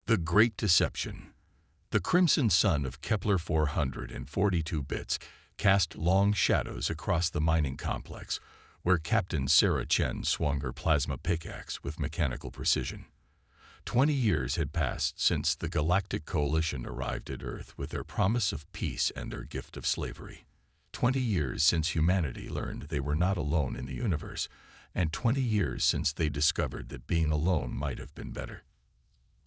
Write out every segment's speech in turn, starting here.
The Great Deception. The crimson sun of Kepler 442 bits cast long shadows across the mining complex, where Captain Sarah Chen swung her plasma pickaxe with mechanical precision. 20 years had passed since the Galactic Coalition arrived at Earth with their promise of peace and their gift of slavery. 20 years since humanity learned they were not alone in the universe, and 20 years since they discovered that being alone might have been better.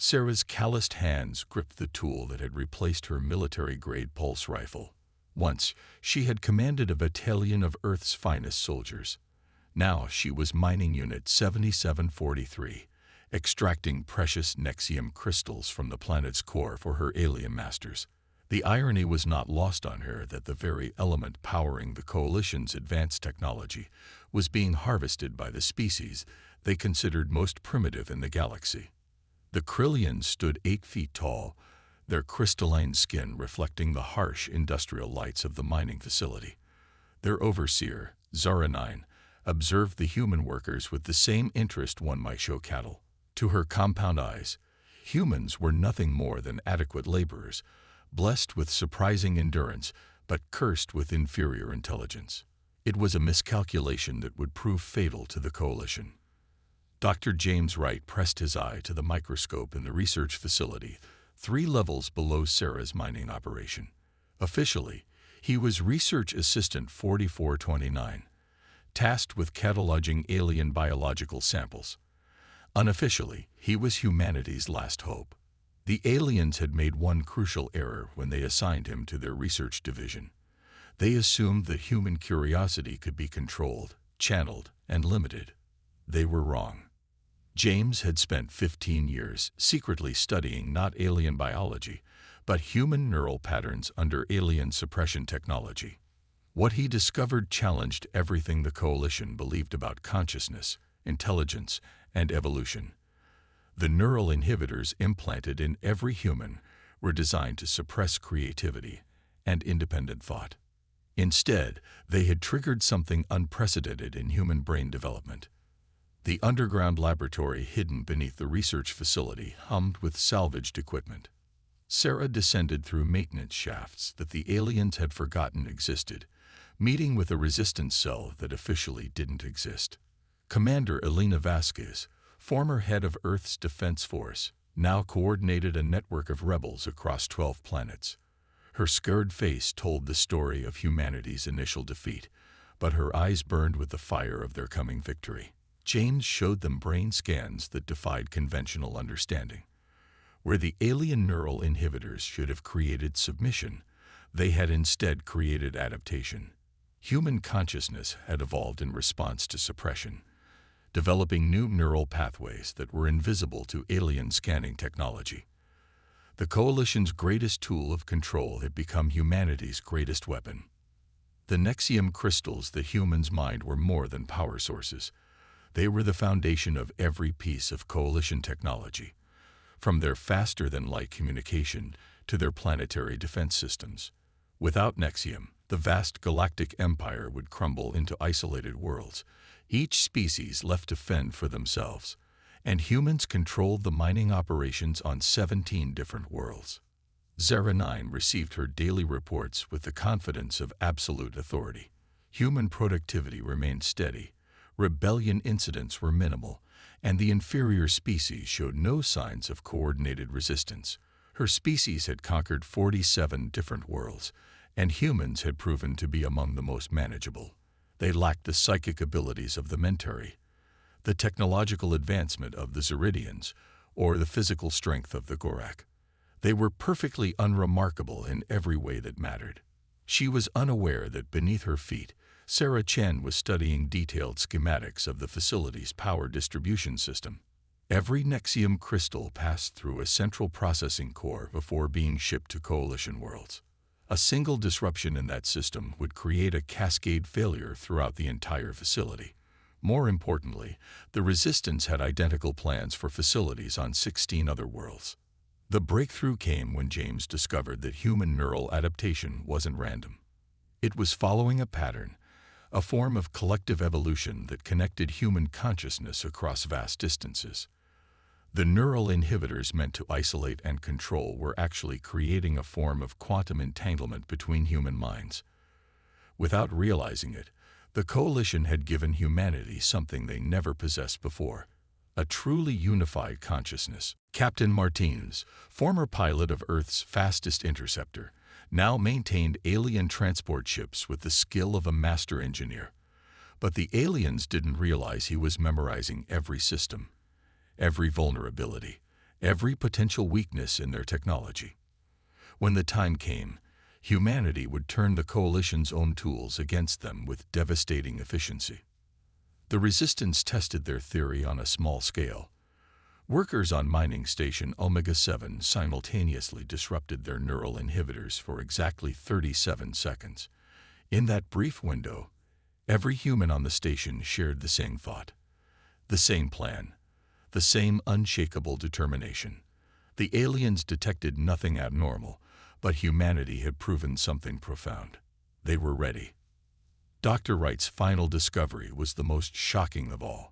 Sarah's calloused hands gripped the tool that had replaced her military-grade pulse rifle. Once, she had commanded a battalion of Earth's finest soldiers. Now she was mining Unit 7743, extracting precious Nexium crystals from the planet's core for her alien masters. The irony was not lost on her that the very element powering the Coalition's advanced technology was being harvested by the species they considered most primitive in the galaxy. The Krillians stood 8 feet tall, their crystalline skin reflecting the harsh industrial lights of the mining facility. Their overseer, Zara-9, observed the human workers with the same interest one might show cattle. To her compound eyes, humans were nothing more than adequate laborers, blessed with surprising endurance, but cursed with inferior intelligence. It was a miscalculation that would prove fatal to the Coalition. Dr. James Wright pressed his eye to the microscope in the research facility, 3 levels below Sarah's mining operation. Officially, he was Research Assistant 4429, tasked with cataloging alien biological samples. Unofficially, he was humanity's last hope. The aliens had made one crucial error when they assigned him to their research division. They assumed that human curiosity could be controlled, channeled, and limited. They were wrong. James had spent 15 years secretly studying not alien biology, but human neural patterns under alien suppression technology. What he discovered challenged everything the Coalition believed about consciousness, intelligence, and evolution. The neural inhibitors implanted in every human were designed to suppress creativity and independent thought. Instead, they had triggered something unprecedented in human brain development. The underground laboratory hidden beneath the research facility hummed with salvaged equipment. Sarah descended through maintenance shafts that the aliens had forgotten existed, meeting with a resistance cell that officially didn't exist. Commander Elena Vasquez, former head of Earth's Defense Force, now coordinated a network of rebels across 12 planets. Her scarred face told the story of humanity's initial defeat, but her eyes burned with the fire of their coming victory. James showed them brain scans that defied conventional understanding. Where the alien neural inhibitors should have created submission, they had instead created adaptation. Human consciousness had evolved in response to suppression, developing new neural pathways that were invisible to alien scanning technology. The Coalition's greatest tool of control had become humanity's greatest weapon. The Nexium crystals that humans mined were more than power sources. They were the foundation of every piece of Coalition technology, from their faster-than-light communication to their planetary defense systems. Without Nexium, the vast galactic empire would crumble into isolated worlds, each species left to fend for themselves, and humans controlled the mining operations on 17 different worlds. Zara-9 received her daily reports with the confidence of absolute authority. Human productivity remained steady, rebellion incidents were minimal, and the inferior species showed no signs of coordinated resistance. Her species had conquered 47 different worlds, and humans had proven to be among the most manageable. They lacked the psychic abilities of the Mentari, the technological advancement of the Zeridians, or the physical strength of the Gorak. They were perfectly unremarkable in every way that mattered. She was unaware that beneath her feet, Sarah Chen was studying detailed schematics of the facility's power distribution system. Every Nexium crystal passed through a central processing core before being shipped to Coalition worlds. A single disruption in that system would create a cascade failure throughout the entire facility. More importantly, the Resistance had identical plans for facilities on 16 other worlds. The breakthrough came when James discovered that human neural adaptation wasn't random. It was following a pattern, a form of collective evolution that connected human consciousness across vast distances. The neural inhibitors meant to isolate and control were actually creating a form of quantum entanglement between human minds. Without realizing it, the coalition had given humanity something they never possessed before: a truly unified consciousness. Captain Martinez, former pilot of Earth's fastest interceptor, now maintained alien transport ships with the skill of a master engineer. But the aliens didn't realize he was memorizing every system, every vulnerability, every potential weakness in their technology. When the time came, humanity would turn the coalition's own tools against them with devastating efficiency. The resistance tested their theory on a small scale. Workers on mining station Omega-7 simultaneously disrupted their neural inhibitors for exactly 37 seconds. In that brief window, every human on the station shared the same thought, the same plan, the same unshakable determination. The aliens detected nothing abnormal, but humanity had proven something profound. They were ready. Dr. Wright's final discovery was the most shocking of all.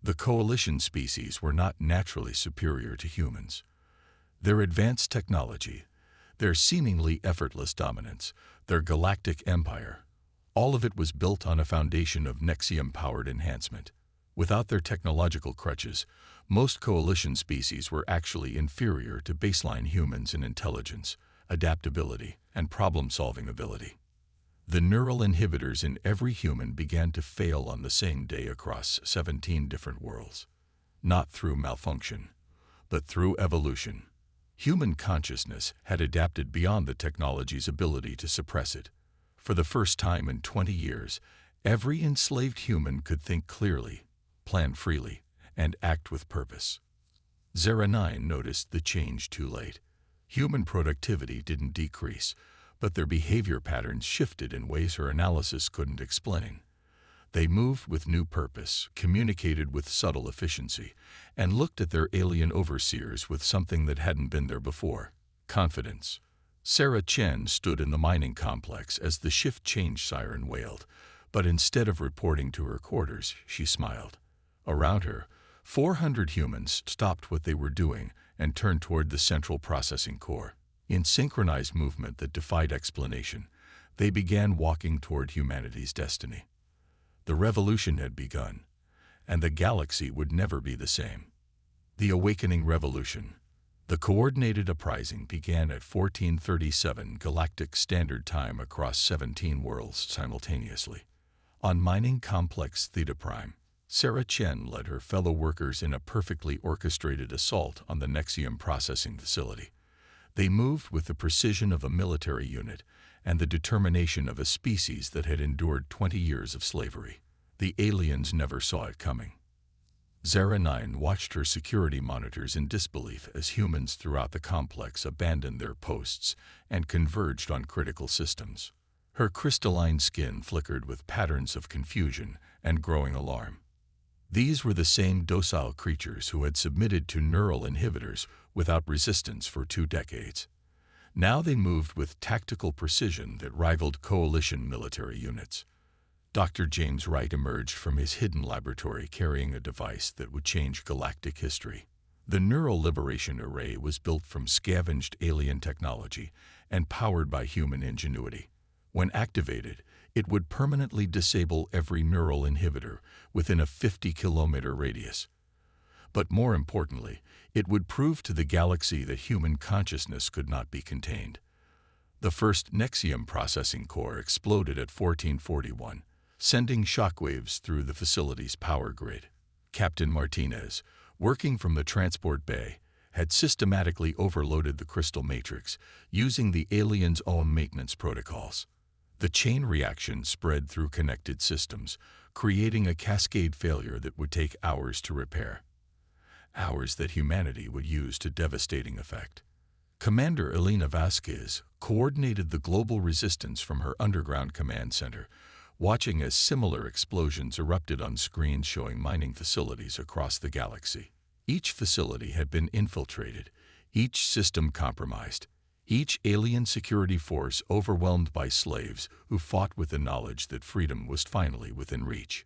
The coalition species were not naturally superior to humans. Their advanced technology, their seemingly effortless dominance, their galactic empire, all of it was built on a foundation of Nexium-powered enhancement. Without their technological crutches, most coalition species were actually inferior to baseline humans in intelligence, adaptability, and problem-solving ability. The neural inhibitors in every human began to fail on the same day across 17 different worlds. Not through malfunction, but through evolution. Human consciousness had adapted beyond the technology's ability to suppress it. For the first time in 20 years, every enslaved human could think clearly, plan freely, and act with purpose. Zera 9 noticed the change too late. Human productivity didn't decrease, but their behavior patterns shifted in ways her analysis couldn't explain. They moved with new purpose, communicated with subtle efficiency, and looked at their alien overseers with something that hadn't been there before: confidence. Sarah Chen stood in the mining complex as the shift change siren wailed, but instead of reporting to her quarters, she smiled. Around her, 400 humans stopped what they were doing and turned toward the central processing core. In synchronized movement that defied explanation, they began walking toward humanity's destiny. The revolution had begun, and the galaxy would never be the same. The Awakening Revolution. The coordinated uprising began at 1437 Galactic Standard Time across 17 worlds simultaneously. On Mining Complex Theta Prime, Sarah Chen led her fellow workers in a perfectly orchestrated assault on the Nexium processing facility. They moved with the precision of a military unit and the determination of a species that had endured 20 years of slavery. The aliens never saw it coming. Zera 9 watched her security monitors in disbelief as humans throughout the complex abandoned their posts and converged on critical systems. Her crystalline skin flickered with patterns of confusion and growing alarm. These were the same docile creatures who had submitted to neural inhibitors without resistance for 2 decades. Now they moved with tactical precision that rivaled coalition military units. Dr. James Wright emerged from his hidden laboratory carrying a device that would change galactic history. The Neural Liberation Array was built from scavenged alien technology and powered by human ingenuity. When activated, it would permanently disable every neural inhibitor within a 50-kilometer radius. But more importantly, it would prove to the galaxy that human consciousness could not be contained. The first Nexium processing core exploded at 1441, sending shockwaves through the facility's power grid. Captain Martinez, working from the transport bay, had systematically overloaded the crystal matrix using the aliens' own maintenance protocols. The chain reaction spread through connected systems, creating a cascade failure that would take hours to repair. Hours that humanity would use to devastating effect. Commander Elena Vasquez coordinated the global resistance from her underground command center, watching as similar explosions erupted on screens showing mining facilities across the galaxy. Each facility had been infiltrated, each system compromised, each alien security force overwhelmed by slaves who fought with the knowledge that freedom was finally within reach.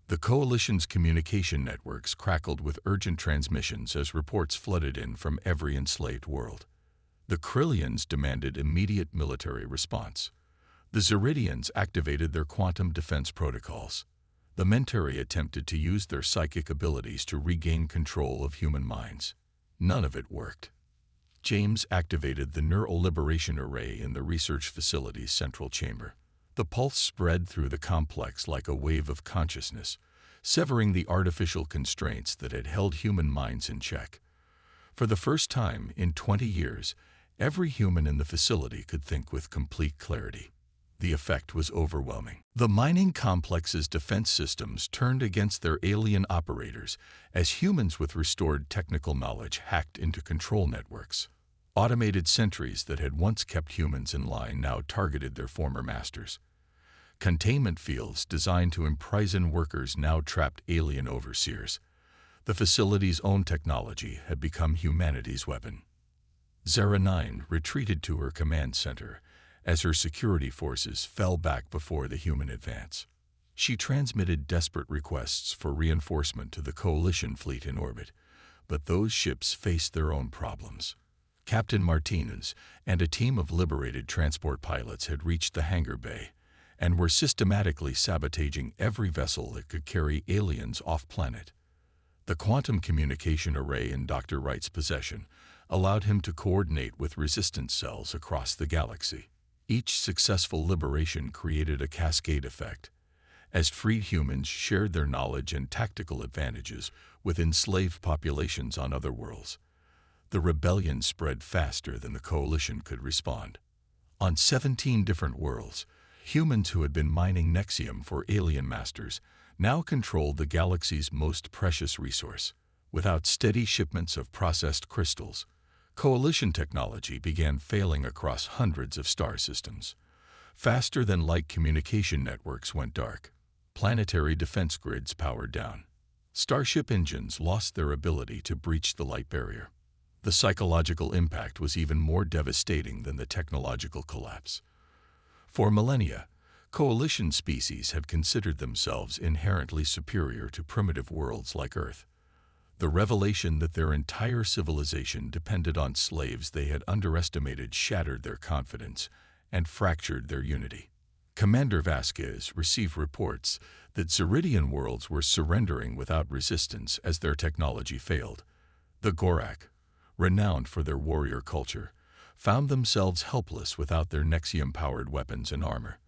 The Coalition's communication networks crackled with urgent transmissions as reports flooded in from every enslaved world. The Krillians demanded immediate military response. The Zeridians activated their quantum defense protocols. The Mentari attempted to use their psychic abilities to regain control of human minds. None of it worked. James activated the Neural Liberation Array in the research facility's central chamber. The pulse spread through the complex like a wave of consciousness, severing the artificial constraints that had held human minds in check. For the first time in 20 years, every human in the facility could think with complete clarity. The effect was overwhelming. The mining complex's defense systems turned against their alien operators as humans with restored technical knowledge hacked into control networks. Automated sentries that had once kept humans in line now targeted their former masters. Containment fields designed to imprison workers now trapped alien overseers. The facility's own technology had become humanity's weapon. Zera 9 retreated to her command center as her security forces fell back before the human advance. She transmitted desperate requests for reinforcement to the Coalition fleet in orbit, but those ships faced their own problems. Captain Martinez and a team of liberated transport pilots had reached the hangar bay and were systematically sabotaging every vessel that could carry aliens off-planet. The quantum communication array in Dr. Wright's possession allowed him to coordinate with resistance cells across the galaxy. Each successful liberation created a cascade effect. As freed humans shared their knowledge and tactical advantages with enslaved populations on other worlds, the rebellion spread faster than the Coalition could respond. On 17 different worlds, humans who had been mining Nexium for alien masters now controlled the galaxy's most precious resource. Without steady shipments of processed crystals, Coalition technology began failing across hundreds of star systems. Faster-than-light communication networks went dark. Planetary defense grids powered down. Starship engines lost their ability to breach the light barrier. The psychological impact was even more devastating than the technological collapse. For millennia, Coalition species had considered themselves inherently superior to primitive worlds like Earth. The revelation that their entire civilization depended on slaves they had underestimated shattered their confidence and fractured their unity. Commander Vasquez received reports that Zeridian worlds were surrendering without resistance as their technology failed. The Gorak, renowned for their warrior culture, found themselves helpless without their Nexium-powered weapons and armor.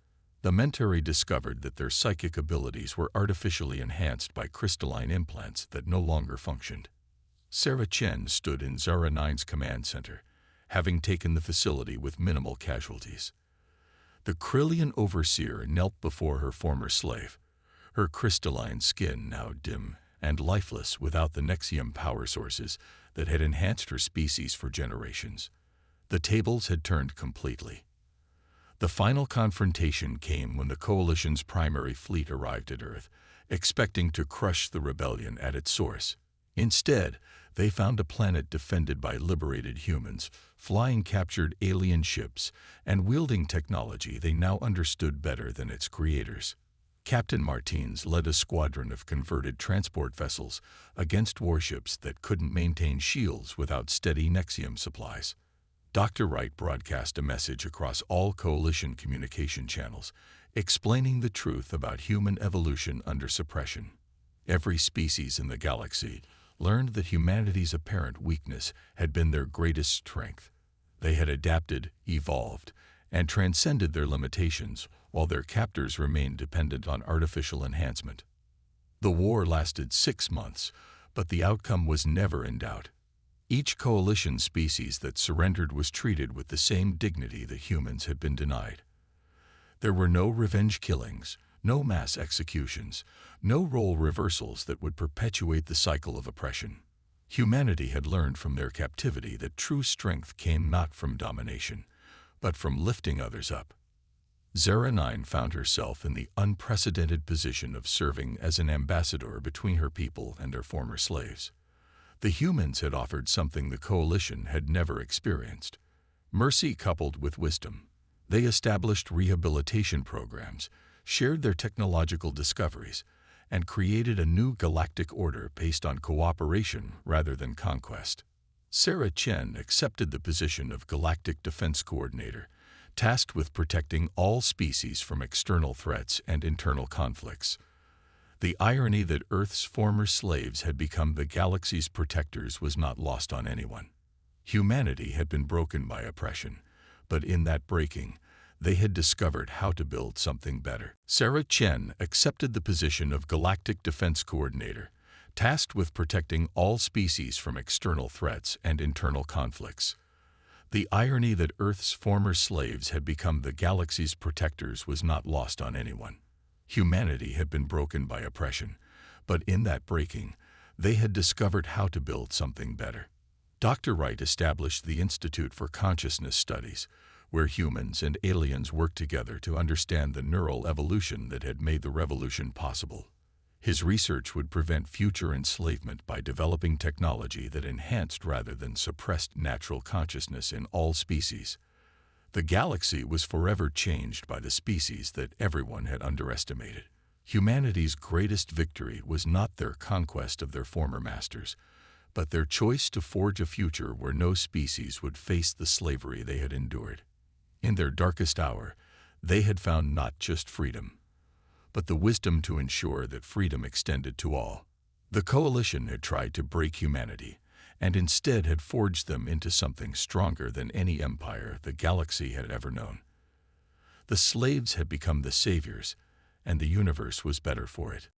The Mentari discovered that their psychic abilities were artificially enhanced by crystalline implants that no longer functioned. Sarah Chen stood in Zera 9's command center, having taken the facility with minimal casualties. The Krillian overseer knelt before her former slave, her crystalline skin now dim and lifeless without the Nexium power sources that had enhanced her species for generations. The tables had turned completely. The final confrontation came when the Coalition's primary fleet arrived at Earth, expecting to crush the rebellion at its source. Instead, they found a planet defended by liberated humans, flying captured alien ships, and wielding technology they now understood better than its creators. Captain Martins led a squadron of converted transport vessels against warships that couldn't maintain shields without steady Nexium supplies. Dr. Wright broadcast a message across all Coalition communication channels, explaining the truth about human evolution under suppression. Every species in the galaxy learned that humanity's apparent weakness had been their greatest strength. They had adapted, evolved, and transcended their limitations, while their captors remained dependent on artificial enhancement. The war lasted 6 months, but the outcome was never in doubt. Each Coalition species that surrendered was treated with the same dignity that humans had been denied. There were no revenge killings, no mass executions, no role reversals that would perpetuate the cycle of oppression. Humanity had learned from their captivity that true strength came not from domination, but from lifting others up. Zera 9 found herself in the unprecedented position of serving as an ambassador between her people and their former slaves. The humans had offered something the Coalition had never experienced: mercy coupled with wisdom. They established rehabilitation programs, shared their technological discoveries, and created a new galactic order based on cooperation rather than conquest. Sarah Chen accepted the position of Galactic Defense Coordinator, tasked with protecting all species from external threats and internal conflicts. The irony that Earth's former slaves had become the galaxy's protectors was not lost on anyone. Humanity had been broken by oppression, but in that breaking, they had discovered how to build something better. Sarah Chen accepted the position of Galactic Defense Coordinator, tasked with protecting all species from external threats and internal conflicts. The irony that Earth's former slaves had become the galaxy's protectors was not lost on anyone. Humanity had been broken by oppression, but in that breaking, they had discovered how to build something better. Dr. Wright established the Institute for Consciousness Studies, where humans and aliens worked together to understand the neural evolution that had made the revolution possible. His research would prevent future enslavement by developing technology that enhanced rather than suppressed natural consciousness in all species. The galaxy was forever changed by the species that everyone had underestimated. Humanity's greatest victory was not their conquest of their former masters, but their choice to forge a future where no species would face the slavery they had endured. In their darkest hour, they had found not just freedom, but the wisdom to ensure that freedom extended to all. The coalition had tried to break humanity, and instead had forged them into something stronger than any empire the galaxy had ever known. The slaves had become the saviors, and the universe was better for it.